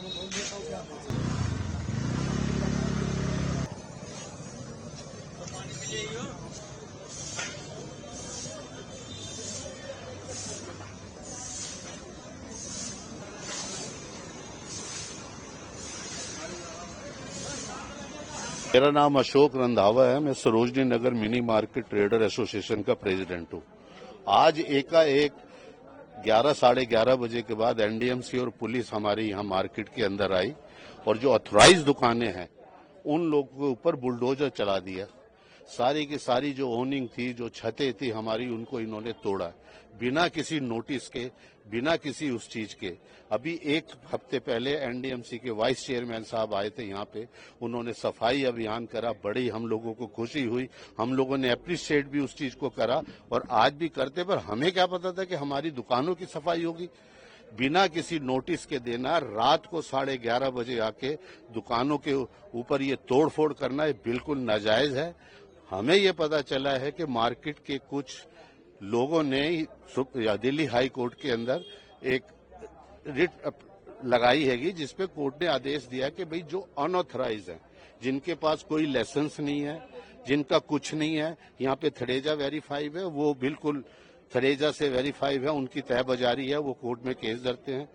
मेरा नाम अशोक रंधावा है। मैं Sarojini Nagar mini market trader association का प्रेसिडेंट हूँ। आज एकाएक 11 साढ़े 11 बजे के बाद एनडीएमसी और पुलिस हमारे यहाँ मार्केट के अंदर आई और जो ऑथराइज दुकानें हैं उन लोगों के ऊपर बुलडोजर चला दिया। सारी की सारी जो ओनिंग थी, जो छतें थी हमारी, उनको इन्होंने तोड़ा बिना किसी नोटिस के, बिना किसी उस चीज के। अभी एक हफ्ते पहले एनडीएमसी के वाइस चेयरमैन साहब आए थे यहाँ पे, उन्होंने सफाई अभियान करा, बड़ी हम लोगों को खुशी हुई, हम लोगों ने अप्रिशिएट भी उस चीज को करा और आज भी करते। पर हमें क्या पता था कि हमारी दुकानों की सफाई होगी। बिना किसी नोटिस के देना, रात को 11:30 बजे आके दुकानों के ऊपर ये तोड़फोड़ करना ये बिल्कुल नाजायज है। हमें ये पता चला है कि मार्केट के कुछ लोगों ने दिल्ली हाई कोर्ट के अंदर एक रिट लगाई हैगी, जिसपे कोर्ट ने आदेश दिया कि भाई जो अनऑथराइज है, जिनके पास कोई लाइसेंस नहीं है, जिनका कुछ नहीं है, यहाँ पे थरेजा वेरीफाइव है, वो बिल्कुल थरेजा से वेरीफाइव है, उनकी तय बाजारी है, वो कोर्ट में केस धरते हैं।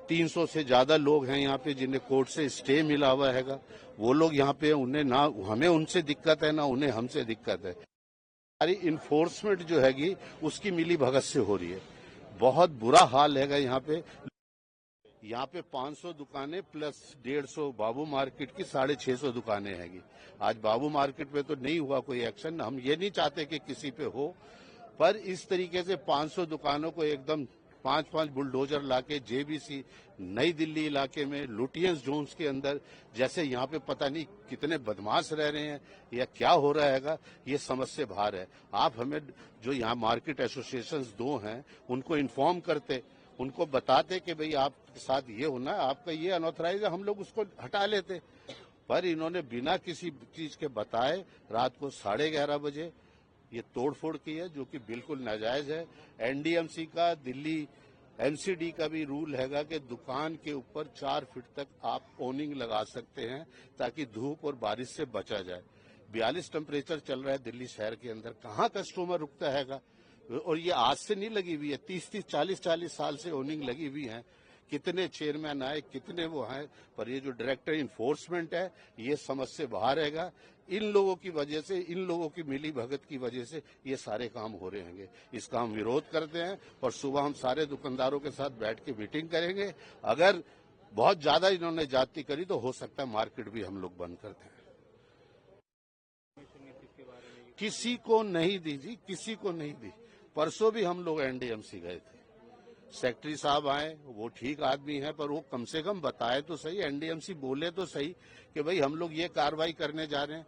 300 से ज्यादा लोग हैं यहाँ पे जिन्हें कोर्ट से स्टे मिला हुआ हैगा। वो लोग यहाँ पे, उन्हें ना हमें उनसे दिक्कत है ना उन्हें हमसे दिक्कत है। सारी इन्फोर्समेंट जो हैगी उसकी मिली भगत से हो रही है। बहुत बुरा हाल हैगा यहाँ पे। यहाँ पे 500 दुकानें प्लस 150 बाबू मार्केट की 650 दुकानें हैगी। आज बाबू मार्केट में तो नहीं हुआ कोई एक्शन, हम ये नहीं चाहते कि किसी पे हो, पर इस तरीके से 500 दुकानों को एकदम 5-5 बुलडोजर लाके जेबीसी नई दिल्ली इलाके में लुटियंस जोन्स के अंदर, जैसे यहाँ पे पता नहीं कितने बदमाश रह रहे हैं या क्या हो रहा हैगा, ये समझ से बाहर है। आप हमें जो यहाँ मार्केट एसोसिएशंस 2 हैं उनको इन्फॉर्म करते, उनको बताते कि भाई आपके साथ ये होना है, आपका ये अनऑथराइज है, हम लोग उसको हटा लेते। पर इन्होंने बिना किसी चीज के बताए रात को 11:30 बजे ये तोड़फोड़ की है, जो कि बिल्कुल नाजायज है। एनडीएमसी का, दिल्ली एमसीडी का भी रूल हैगा कि दुकान के ऊपर 4 फीट तक आप ओनिंग लगा सकते हैं ताकि धूप और बारिश से बचा जाए। 42 टेम्परेचर चल रहा है दिल्ली शहर के अंदर, कहाँ कस्टमर रुकता हैगा। और ये आज से नहीं लगी हुई है, 30-30, 40-40 साल से ओनिंग लगी हुई है। कितने चेयरमैन आए, कितने वो हैं, पर ये जो डायरेक्टर इन्फोर्समेंट है ये समझ से बाहर रहेगा। इन लोगों की वजह से, इन लोगों की मिली भगत की वजह से ये सारे काम हो रहे हैं। इसका हम विरोध करते हैं और सुबह हम सारे दुकानदारों के साथ बैठ के मीटिंग करेंगे। अगर बहुत ज्यादा इन्होंने जाति करी तो हो सकता है मार्केट भी हम लोग बंद कर दें। किसी को नहीं दी जी, किसी को नहीं दी। परसों भी हम लोग एनडीएमसी गए थे, सेक्रेटरी साहब आए, वो ठीक आदमी है, पर वो कम से कम बताए तो सही, एनडीएमसी बोले तो सही कि भाई हम लोग ये कार्रवाई करने जा रहे हैं।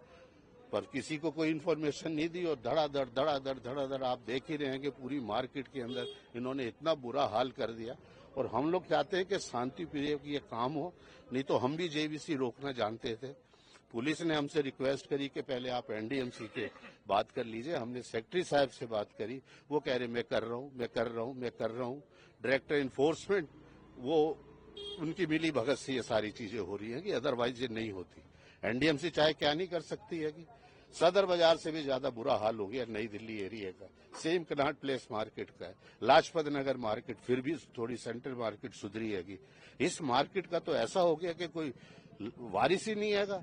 पर किसी को कोई इन्फॉर्मेशन नहीं दी और धड़ाधड़ आप देख ही रहे हैं कि पूरी मार्केट के अंदर इन्होंने इतना बुरा हाल कर दिया। और हम लोग चाहते हैं कि शांति प्रिय ये काम हो, नहीं तो हम भी जेबीसी रोकना जानते थे। पुलिस ने हमसे रिक्वेस्ट करी कि पहले आप एनडीएमसी के बात कर लीजिए। हमने सेक्रेटरी साहब से बात करी, वो कह रहे मैं कर रहा हूँ। डायरेक्टर इन्फोर्समेंट, वो उनकी मिली भगत से ये सारी चीजें हो रही हैं कि अदरवाइज ये नहीं होती। एनडीएमसी चाहे क्या नहीं कर सकती है कि सदर बाजार से भी ज्यादा बुरा हाल हो गया नई दिल्ली एरिया का। सेम कनॉट प्लेस मार्केट का है, लाजपत नगर मार्केट फिर भी थोड़ी सेंट्रल मार्केट सुधरी हैगी। इस मार्केट का तो ऐसा हो गया कि कोई वारिस ही नहीं हैगा।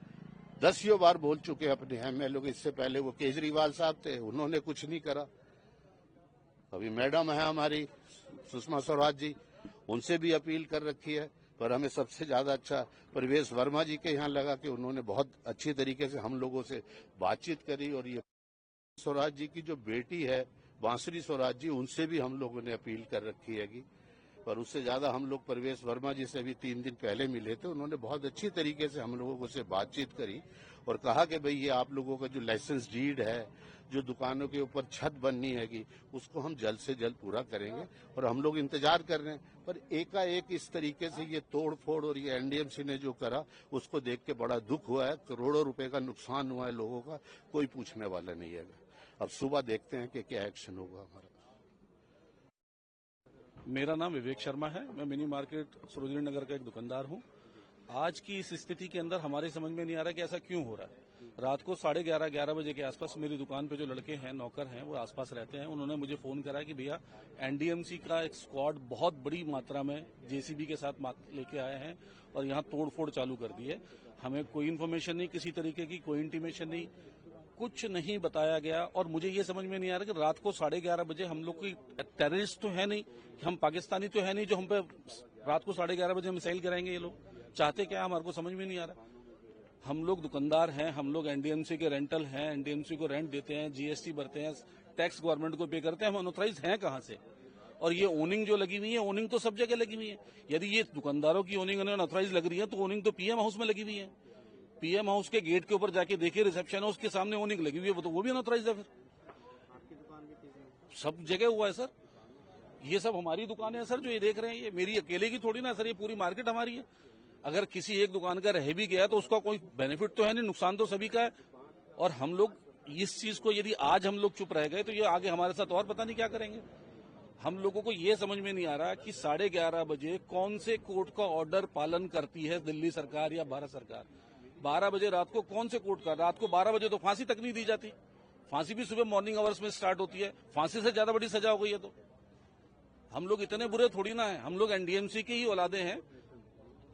10 बार बोल चुके अपने एमएलए, इससे पहले वो केजरीवाल साहब थे, उन्होंने कुछ नहीं करा। अभी मैडम है हमारी सुषमा स्वराज जी, उनसे भी अपील कर रखी है, पर हमें सबसे ज्यादा अच्छा प्रवेश वर्मा जी के यहाँ लगा कि उन्होंने बहुत अच्छी तरीके से हम लोगों से बातचीत करी। और ये स्वराज जी की जो बेटी है बांसुरी स्वराज जी, उनसे भी हम लोगों ने अपील कर रखी है। पर उससे ज्यादा हम लोग प्रवेश वर्मा जी से भी 3 दिन पहले मिले थे, उन्होंने बहुत अच्छी तरीके से हम लोगों से बातचीत करी और कहा कि भाई ये आप लोगों का जो लाइसेंस डीड है, जो दुकानों के ऊपर छत बननी हैगी, उसको हम जल्द से जल्द पूरा करेंगे और हम लोग इंतजार कर रहे हैं। पर एकाएक इस तरीके से ये तोड़ फोड़ और ये एनडीएमसी ने जो करा उसको देख के बड़ा दुख हुआ है। करोड़ों रुपए का नुकसान हुआ है लोगों का, कोई पूछने वाला नहीं है। अब सुबह देखते हैं कि क्या एक्शन होगा हमारा। मेरा नाम विवेक शर्मा है। मैं मिनी मार्केट सरोजनी नगर का एक दुकानदार हूं। आज की इस स्थिति के अंदर हमारे समझ में नहीं आ रहा कि ऐसा क्यों हो रहा है। रात को 11:30 बजे के आसपास मेरी दुकान पे जो लड़के हैं, नौकर हैं, वो आसपास रहते हैं, उन्होंने मुझे फोन करा कि भैया एनडीएमसी का एक स्क्वाड बहुत बड़ी मात्रा में जेसीबी के साथ लेके आए हैं और यहाँ तोड़फोड़ चालू कर दी है। हमें कोई इन्फॉर्मेशन नहीं, किसी तरीके की कोई इंटीमेशन नहीं, कुछ नहीं बताया गया। और मुझे ये समझ में नहीं आ रहा कि रात को 11:30 बजे हम लोग कोई टेररिस्ट तो है नहीं, हम पाकिस्तानी तो है नहीं जो हम पे रात को 11:30 बजे मिसाइल गिराएंगे। ये लोग चाहते क्या, हमारे को समझ में नहीं आ रहा। हम लोग दुकानदार हैं, हम लोग एनडीएमसी के रेंटल हैं, एनडीएमसी को रेंट देते हैं, जीएसटी भरते हैं, टैक्स गवर्नमेंट को पे करते हैं। हम अनऑथराइज हैं कहां से? और ये ओनिंग जो लगी हुई है, ओनिंग तो सब जगह लगी हुई है। यदि ये दुकानदारों की ओनिंग अनऑथराइज लग रही है तो ओनिंग तो पीएम हाउस में लगी हुई है। पीएम हाउस के गेट के ऊपर जाके देखिए, रिसेप्शन है, उसके सामने ओनिंग लगी हुई है, वो भी अनऑथराइज है। फिर सब जगह हुआ है सर। ये सब हमारी दुकानें हैं सर, जो ये देख रहे हैं, ये मेरी अकेले की थोड़ी ना सर, ये पूरी मार्केट हमारी है। अगर किसी एक दुकान का रह भी गया तो उसका कोई बेनिफिट तो है नहीं, नुकसान तो सभी का है। और हम लोग इस चीज को, यदि आज हम लोग चुप रह गए तो ये आगे हमारे साथ और पता नहीं क्या करेंगे। हम लोगों को ये समझ में नहीं आ रहा कि 11:30 बजे कौन से कोर्ट का ऑर्डर पालन करती है दिल्ली सरकार या भारत सरकार। 12 बजे रात को कौन से कोर्ट का? रात को 12 बजे तो फांसी तक नहीं दी जाती। फांसी भी सुबह मॉर्निंग आवर्स में स्टार्ट होती है। फांसी से ज्यादा बड़ी सजा हो गई है। तो हम लोग इतने बुरे थोड़ी ना है, हम लोग एनडीएमसी की ही औलादे हैं।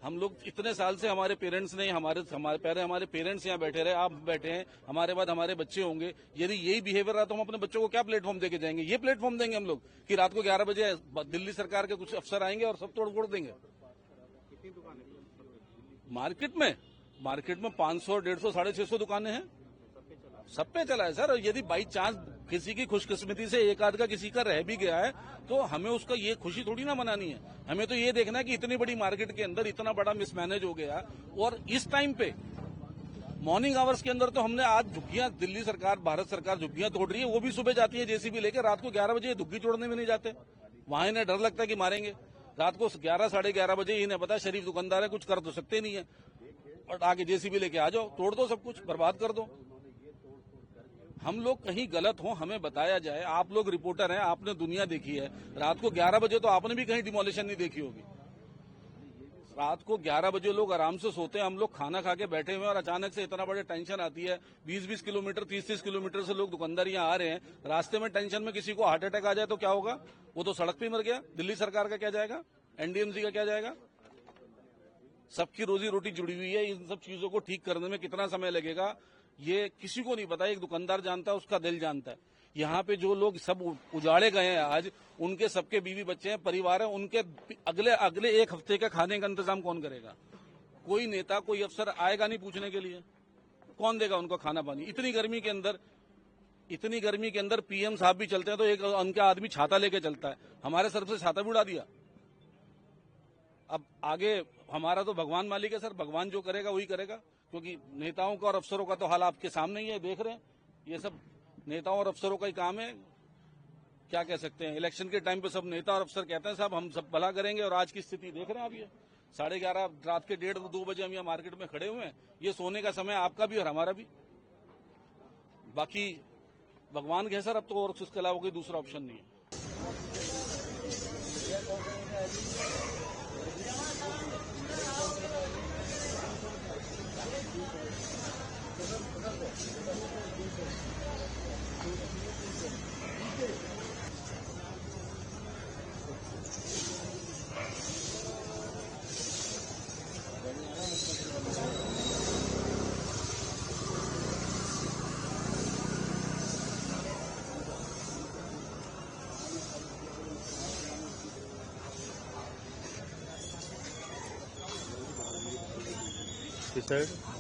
हम लोग इतने साल से, हमारे पेरेंट्स ने, पहले हमारे पेरेंट्स यहाँ बैठे रहे, आप बैठे हैं, हमारे बाद हमारे बच्चे होंगे। यदि यही बिहेवियर रहा तो हम अपने बच्चों को क्या प्लेटफॉर्म देके जाएंगे? ये प्लेटफॉर्म देंगे हम लोग कि रात को 11 बजे दिल्ली सरकार के कुछ अफसर आएंगे और सब तोड़ फोड़ देंगे। मार्केट में 500, 150, 650 दुकानें हैं, सब पे चला है सर। और यदि बाई चांस किसी की खुशकिस्मती से एक आध का किसी का रह भी गया है तो हमें उसका ये खुशी थोड़ी ना मनानी है। हमें तो ये देखना है कि इतनी बड़ी मार्केट के अंदर इतना बड़ा मिसमैनेज हो गया। और इस टाइम पे मॉर्निंग आवर्स के अंदर तो हमने आज झुग्गियां, दिल्ली सरकार, भारत सरकार झुग्गियां तोड़ रही है, वो भी सुबह जाती है जेसीबी लेकर। रात को 11 बजे झुग्गी तोड़ने में नहीं जाते, वहां इन्हें डर लगता है कि मारेंगे। रात को 11, 11:30 बजे इन्हें पता, शरीफ दुकानदार है, कुछ कर तो सकते नहीं है, और आगे जेसीबी लेके आ जाओ, तोड़ दो, सब कुछ बर्बाद कर दो। हम लोग कहीं गलत हो, हमें बताया जाए। आप लोग रिपोर्टर हैं, आपने दुनिया देखी है। रात को 11 बजे तो आपने भी कहीं डिमोलिशन नहीं देखी होगी। रात को 11 बजे लोग आराम से सोते हैं, हम लोग खाना खा के बैठे हुए हैं और अचानक से इतना बड़े टेंशन आती है। 20-20 किलोमीटर, 30-30 किलोमीटर से लोग दुकानदार यहाँ आ रहे हैं। रास्ते में टेंशन में किसी को हार्ट अटैक आ जाए तो क्या होगा? वो तो सड़क पे मर गया। दिल्ली सरकार का क्या जाएगा? एनडीएमसी का क्या जाएगा? सबकी रोजी रोटी जुड़ी हुई है। इन सब चीजों को ठीक करने में कितना समय लगेगा ये किसी को नहीं पता। एक दुकानदार जानता है, उसका दिल जानता है। यहाँ पे जो लोग सब उजाड़े गए हैं आज, उनके सबके बीवी बच्चे हैं, परिवार है, उनके अगले एक हफ्ते का खाने का इंतजाम कौन करेगा? कोई नेता, कोई अफसर आएगा नहीं पूछने के लिए। कौन देगा उनको खाना पानी? इतनी गर्मी के अंदर पीएम साहब भी चलते हैं तो एक उनका आदमी छाता लेके चलता है, हमारे सर से छाता भी उड़ा दिया। अब आगे हमारा तो भगवान मालिक है सर, भगवान जो करेगा वही करेगा, क्योंकि नेताओं का और अफसरों का तो हाल आपके सामने ही है, देख रहे हैं। ये सब नेताओं और अफसरों का ही काम है। क्या कह सकते हैं? इलेक्शन के टाइम पे सब नेता और अफसर कहते हैं साहब हम सब भला करेंगे, और आज की स्थिति देख रहे हैं आप। ये 11:30 रात के 1:30-2 बजे हम यहाँ मार्केट में खड़े हुए हैं। ये सोने का समय आपका भी और हमारा भी। बाकी भगवान के सर, अब तो और उसके अलावा कोई दूसरा ऑप्शन नहीं है। किस साइड?